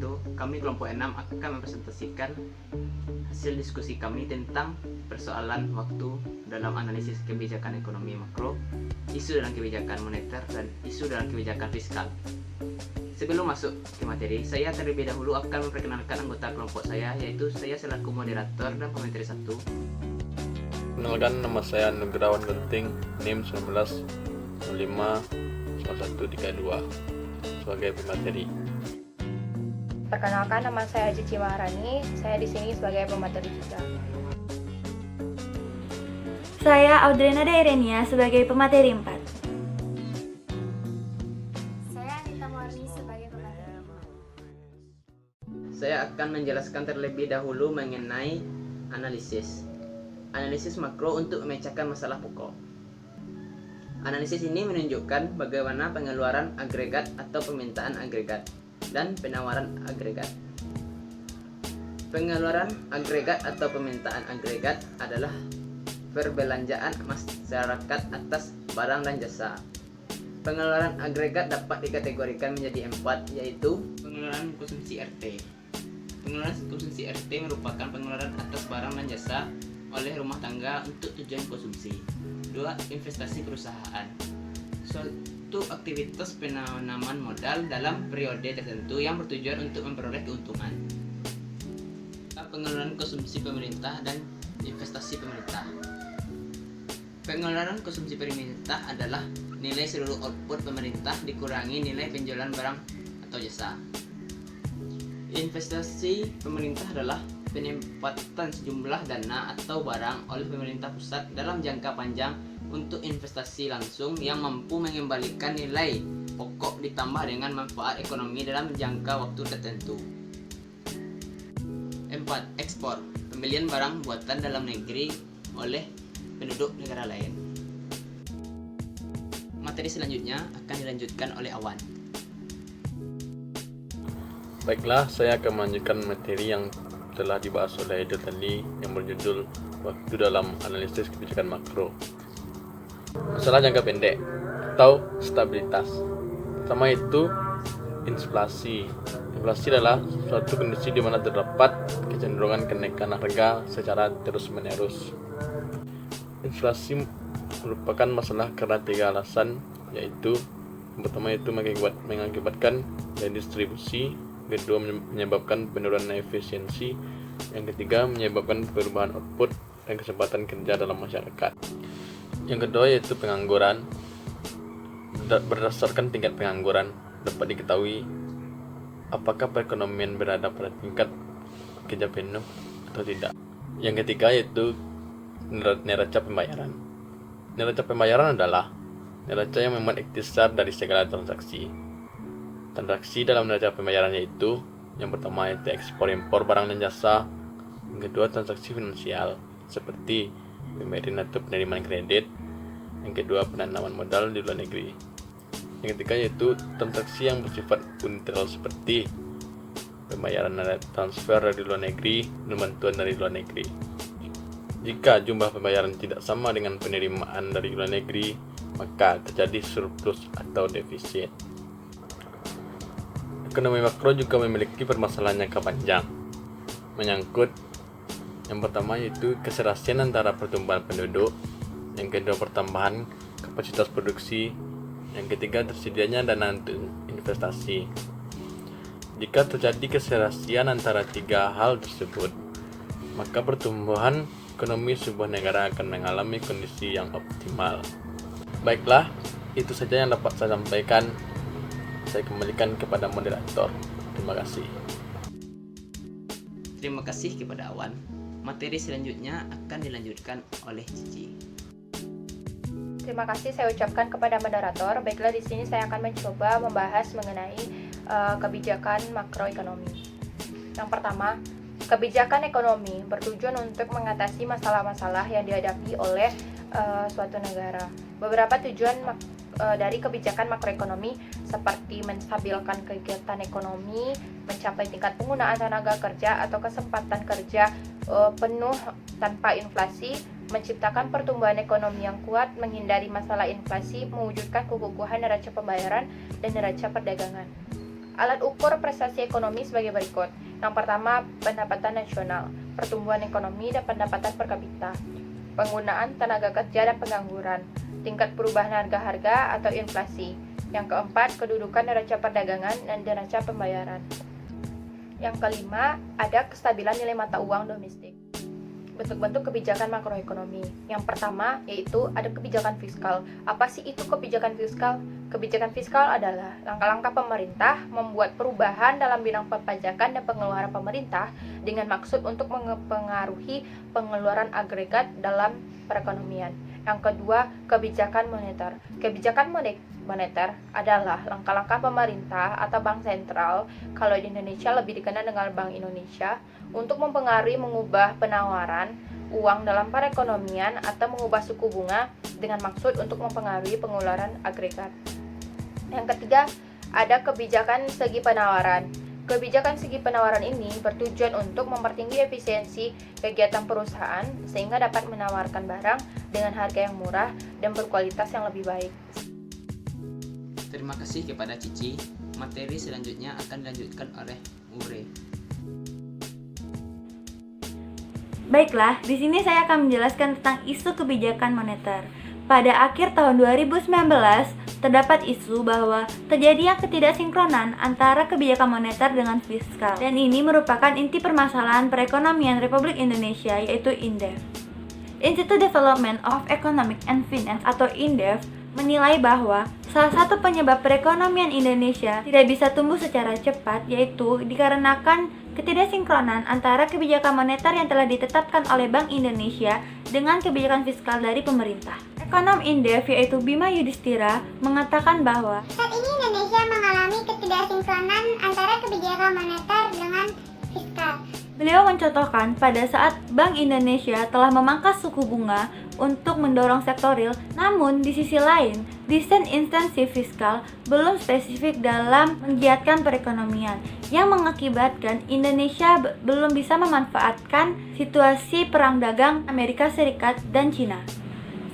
itu, kami kelompok 6 akan mempresentasikan hasil diskusi kami tentang persoalan waktu dalam analisis kebijakan ekonomi makro, isu dalam kebijakan moneter, dan isu dalam kebijakan fiskal. Sebelum masuk ke materi, saya terlebih dahulu akan memperkenalkan anggota kelompok saya, yaitu saya selaku moderator dan pemateri 1. Kenalkan, nama saya Nugrawan Genting, NIM 19051132 sebagai pemateri. Perkenalkan, nama saya Cici Maharani. Saya di sini sebagai pemateri juga. Saya Audrena Dairenia sebagai pemateri 4. Saya Anita Murni sebagai pemateri 5. Saya akan menjelaskan terlebih dahulu mengenai analisis makro untuk memecahkan masalah pokok. Analisis ini menunjukkan bagaimana pengeluaran agregat atau permintaan agregat dan penawaran agregat. Pengeluaran agregat atau permintaan agregat adalah perbelanjaan masyarakat atas barang dan jasa. Pengeluaran agregat dapat dikategorikan menjadi 4, yaitu pengeluaran konsumsi RT. Pengeluaran konsumsi RT merupakan pengeluaran atas barang dan jasa oleh rumah tangga untuk tujuan konsumsi. 2. Investasi perusahaan. Suatu aktivitas penanaman modal dalam periode tertentu yang bertujuan untuk memperoleh keuntungan. Pengeluaran konsumsi pemerintah dan investasi pemerintah. Pengeluaran konsumsi pemerintah adalah nilai seluruh output pemerintah dikurangi nilai penjualan barang atau jasa. Investasi pemerintah adalah penempatan sejumlah dana atau barang oleh pemerintah pusat dalam jangka panjang untuk investasi langsung yang mampu mengembalikan nilai pokok ditambah dengan manfaat ekonomi dalam jangka waktu tertentu. 4. Ekspor, pembelian barang buatan dalam negeri oleh penduduk negara lain. Materi selanjutnya akan dilanjutkan oleh Awan. Baiklah, saya akan melanjutkan materi yang telah dibahas oleh Edo tadi yang berjudul waktu dalam analisis kebijakan makro. Masalah jangka pendek atau stabilitas. Pertama itu inflasi. Inflasi adalah suatu kondisi di mana terdapat kecenderungan kenaikan harga secara terus-menerus. Inflasi merupakan masalah karena 3 alasan, yaitu yang pertama itu mengakibatkan redistribusi, kedua menyebabkan penurunan efisiensi, yang ketiga menyebabkan perubahan output dan kesempatan kerja dalam masyarakat. Yang kedua yaitu pengangguran. Berdasarkan tingkat pengangguran dapat diketahui apakah perekonomian berada pada tingkat kerja penuh atau tidak. Yang ketiga yaitu neraca pembayaran. Neraca pembayaran adalah neraca yang memuat ikhtisar dari segala transaksi. Transaksi dalam neraca pembayaran yaitu yang pertama yaitu ekspor impor barang dan jasa, yang kedua transaksi finansial seperti pemberian atau penerimaan kredit, yang kedua penanaman modal di luar negeri, yang ketiga yaitu transaksi yang bersifat unilateral seperti pembayaran transfer dari luar negeri dan bantuan dari luar negeri. Jika jumlah pembayaran tidak sama dengan penerimaan dari luar negeri, maka terjadi surplus atau defisit. Ekonomi makro juga memiliki permasalahan jangka panjang, menyangkut yang pertama yaitu keserasian antara pertumbuhan penduduk, yang kedua pertambahan kapasitas produksi, yang ketiga tersedianya dana untuk investasi. Jika terjadi keserasian antara 3 hal tersebut, maka pertumbuhan ekonomi sebuah negara akan mengalami kondisi yang optimal. Baiklah, itu saja yang dapat saya sampaikan. Saya kembalikan kepada moderator. Terima kasih. Terima kasih kepada Awan. Materi selanjutnya akan dilanjutkan oleh Cici. Terima kasih saya ucapkan kepada moderator. Baiklah, di sini saya akan mencoba membahas mengenai kebijakan makroekonomi. Yang pertama, kebijakan ekonomi bertujuan untuk mengatasi masalah-masalah yang dihadapi oleh suatu negara. Beberapa tujuan dari kebijakan makroekonomi seperti menstabilkan kegiatan ekonomi, mencapai tingkat penggunaan tenaga kerja atau kesempatan kerja penuh tanpa inflasi, menciptakan pertumbuhan ekonomi yang kuat, menghindari masalah inflasi, mewujudkan kekokohan neraca pembayaran dan neraca perdagangan. Alat ukur prestasi ekonomi sebagai berikut. Yang pertama, pendapatan nasional, pertumbuhan ekonomi dan pendapatan per kapita, penggunaan tenaga kerja dan pengangguran, tingkat perubahan harga-harga atau inflasi. Yang keempat, kedudukan neraca perdagangan dan neraca pembayaran. Yang kelima, ada kestabilan nilai mata uang domestik. Bentuk-bentuk kebijakan makroekonomi. Yang pertama yaitu ada kebijakan fiskal. Apa sih itu kebijakan fiskal? Kebijakan fiskal adalah langkah-langkah pemerintah membuat perubahan dalam bidang perpajakan dan pengeluaran pemerintah dengan maksud untuk mempengaruhi pengeluaran agregat dalam perekonomian. Yang kedua, kebijakan moneter. Kebijakan moneter adalah langkah-langkah pemerintah atau bank sentral, kalau di Indonesia lebih dikenal dengan Bank Indonesia, untuk mempengaruhi mengubah penawaran uang dalam perekonomian atau mengubah suku bunga dengan maksud untuk mempengaruhi pengeluaran agregat. Yang ketiga, ada kebijakan segi penawaran. Kebijakan segi penawaran ini bertujuan untuk mempertinggi efisiensi kegiatan perusahaan sehingga dapat menawarkan barang dengan harga yang murah dan berkualitas yang lebih baik. Terima kasih kepada Cici. Materi selanjutnya akan dilanjutkan oleh Ure. Baiklah, di sini saya akan menjelaskan tentang isu kebijakan moneter. Pada akhir tahun 2019, terdapat isu bahwa terjadinya ketidaksinkronan antara kebijakan moneter dengan fiskal. Dan ini merupakan inti permasalahan perekonomian Republik Indonesia, yaitu INDEF. Institute Development of Economic and Finance atau INDEF menilai bahwa salah satu penyebab perekonomian Indonesia tidak bisa tumbuh secara cepat yaitu dikarenakan ketidaksinkronan antara kebijakan moneter yang telah ditetapkan oleh Bank Indonesia dengan kebijakan fiskal dari pemerintah. Ekonom INDEF yaitu Bima Yudhistira mengatakan bahwa Saat ini Indonesia mengalami ketidaksinkronan antara kebijakan moneter dengan fiskal. beliau mencontohkan pada saat Bank Indonesia telah memangkas suku bunga untuk mendorong sektor real, namun di sisi lain, desain intensif fiskal belum spesifik dalam menggiatkan perekonomian, yang mengakibatkan Indonesia belum bisa memanfaatkan situasi perang dagang Amerika Serikat dan Cina.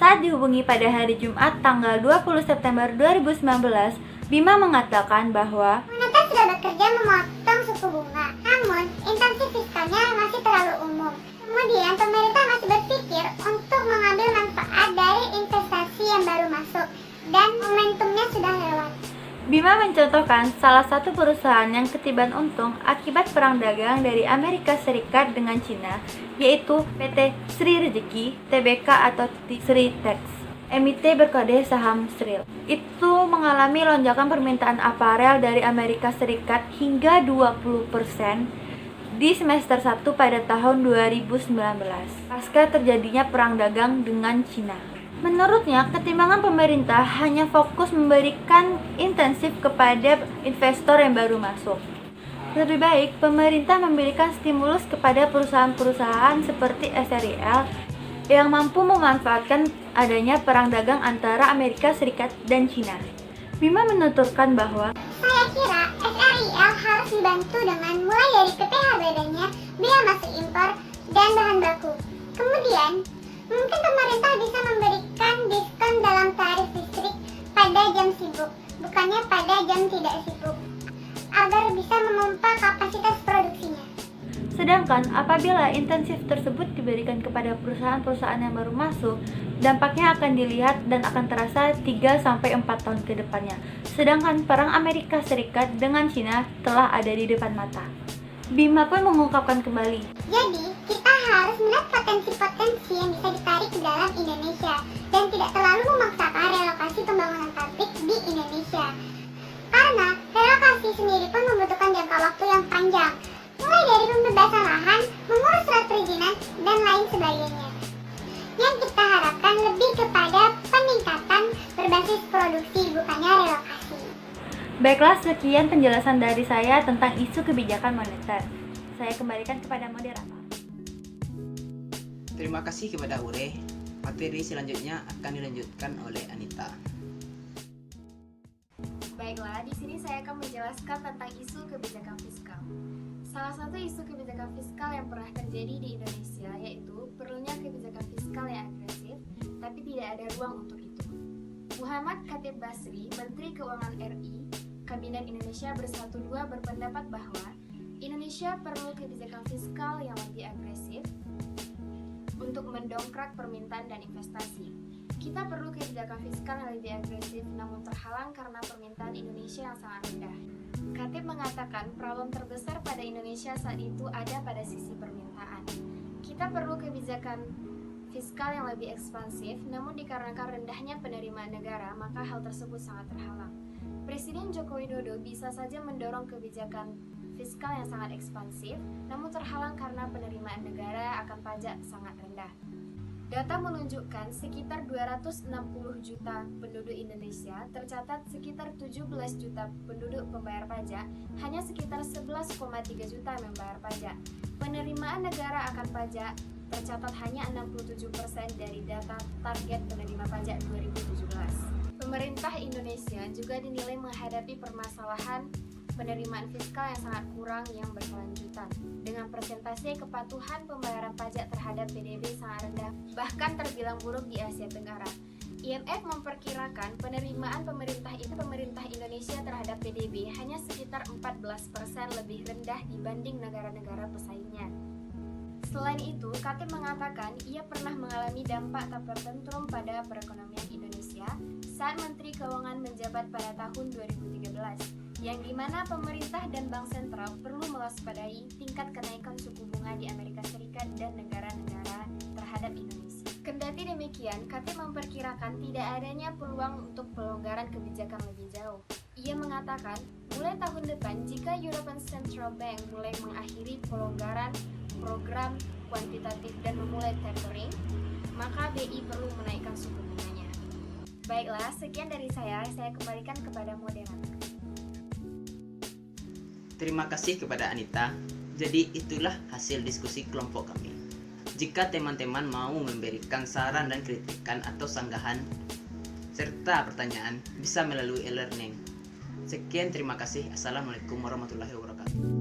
Saat dihubungi pada hari Jumat tanggal 20 September 2019, Bima mengatakan bahwa Moneter sudah bekerja memotong suku bunga, namun intensif fiskalnya masih terlalu umum. Kemudian pemerintah masih berpikir untuk mengambil manfaat dari investasi yang baru masuk dan momentumnya sudah lewat. Bima mencontohkan salah satu perusahaan yang ketiban untung akibat perang dagang dari Amerika Serikat dengan Cina, yaitu PT Sri Rezeki Tbk atau Sri Tex, MIT berkode saham SRIL. Itu mengalami lonjakan permintaan aparel dari Amerika Serikat hingga 20% di semester 1 pada tahun 2019, pasca terjadinya perang dagang dengan Cina. Menurutnya, ketimbangan pemerintah hanya fokus memberikan intensif kepada investor yang baru masuk. Lebih baik, pemerintah memberikan stimulus kepada perusahaan-perusahaan seperti SRIL yang mampu memanfaatkan adanya perang dagang antara Amerika Serikat dan Cina. Bima menuturkan bahwa Saya kira SRIL harus dibantu dengan mulai dari PPh-BD-nya, biaya masuk impor, dan bahan baku. Kemudian, mungkin pemerintah bisa memberikan diskon dalam tarif listrik pada jam sibuk, bukannya pada jam tidak sibuk, agar bisa memompa kapasitas produksinya. sedangkan apabila intensif tersebut diberikan kepada perusahaan-perusahaan yang baru masuk, dampaknya akan dilihat dan akan terasa 3-4 tahun ke depannya. Sedangkan perang Amerika Serikat dengan Cina telah ada di depan mata. Bima pun mengungkapkan kembali, Jadi, kita harus melihat potensi-potensi yang bisa ditarik ke dalam Indonesia dan tidak terlalu memaksakan relokasi pembangunan pabrik di Indonesia. Karena relokasi sendiri pun membutuhkan jangka waktu yang panjang, mulai dari pembebasan lahan, mengurus surat perizinan, dan lain sebagainya. Yang kita harapkan lebih kepada peningkatan berbasis produksi, bukannya relokasi. baiklah sekian penjelasan dari saya tentang isu kebijakan moneter. Saya kembalikan kepada moderator. Terima kasih kepada Ure. Materi selanjutnya akan dilanjutkan oleh Anita. Baiklah, di sini saya akan menjelaskan tentang isu kebijakan fiskal. Salah satu isu kebijakan fiskal yang pernah terjadi di Indonesia yaitu perlunya kebijakan fiskal yang agresif, tapi tidak ada ruang untuk itu. Muhammad Khatib Basri, Menteri Keuangan RI, Kabinet Indonesia Bersatu II berpendapat bahwa Indonesia perlu kebijakan fiskal yang lebih agresif untuk mendongkrak permintaan dan investasi. Kita perlu kebijakan fiskal yang lebih agresif namun terhalang karena permintaan Indonesia yang sangat rendah. Khatib mengatakan problem terbesar pada Indonesia saat itu ada pada sisi permintaan. Kita perlu kebijakan fiskal yang lebih ekspansif, namun dikarenakan rendahnya penerimaan negara, maka hal tersebut sangat terhalang. Presiden Joko Widodo bisa saja mendorong kebijakan fiskal yang sangat ekspansif, namun terhalang karena penerimaan negara akan pajak sangat rendah. Data menunjukkan sekitar 260 juta penduduk Indonesia, tercatat sekitar 17 juta penduduk pembayar pajak, hanya sekitar 11,3 juta yang membayar pajak. Penerimaan negara akan pajak tercatat hanya 67% dari data target penerima pajak 2017. Pemerintah Indonesia juga dinilai menghadapi permasalahan penerimaan fiskal yang sangat kurang yang berkelanjutan, dengan persentase kepatuhan pembayaran pajak terhadap PDB sangat rendah, bahkan terbilang buruk di Asia Tenggara. IMF memperkirakan penerimaan pemerintah Indonesia terhadap PDB hanya sekitar 14% lebih rendah dibanding negara-negara pesaingnya. Selain itu, Khatib mengatakan ia pernah mengalami dampak tak tertentram pada perekonomian Indonesia saat Menteri Keuangan menjabat pada tahun 2013, yang dimana pemerintah dan bank sentral perlu mewaspadai tingkat kenaikan suku bunga di Amerika Serikat dan negara-negara terhadap Indonesia. Kendati demikian, Khatib memperkirakan tidak adanya peluang untuk pelonggaran kebijakan lebih jauh. Ia mengatakan, mulai tahun depan jika European Central Bank mulai mengakhiri pelonggaran program kuantitatif dan memulai tapering, maka BI perlu menaikkan suku bunganya. Baiklah, sekian dari saya kembalikan kepada moderator. Terima kasih kepada Anita. Jadi itulah hasil diskusi kelompok kami. Jika teman-teman mau memberikan saran dan kritikan atau sanggahan serta pertanyaan, bisa melalui e-learning. Sekian, terima kasih. Assalamualaikum warahmatullahi wabarakatuh.